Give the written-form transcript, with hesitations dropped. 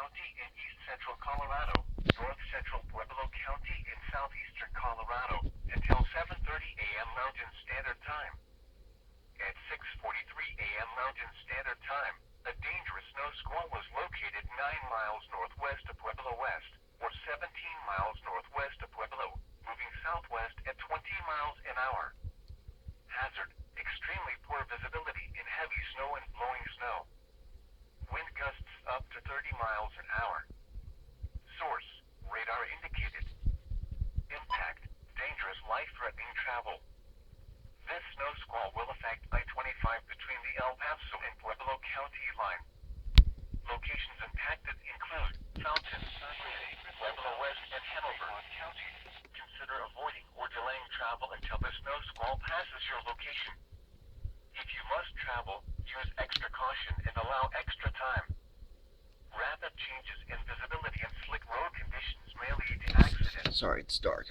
County in east-central Colorado, north-central Pueblo County in southeastern Colorado, until 7:30 a.m. Mountain Standard Time. At 6:43 a.m. Mountain Standard Time, a dangerous snow squall was located 9 miles northwest of Pueblo West, or 17 miles northwest of Pueblo, moving southwest at 20 miles an hour. Hazard: extremely poor visibility in heavy snow and blowing snow. Wind gusts up to 30 miles an hour. Source: radar indicated. Impact: dangerous, life-threatening travel. This snow squall will affect I-25 between the El Paso and Pueblo County line. Locations impacted include Fountain, Pueblo West, and Hanover counties. Consider avoiding or delaying travel until the snow squall passes your location. If you must travel, use extra caution and allow extra time. Rapid changes in visibility and slick road conditions may lead to accidents. Sorry, it's dark.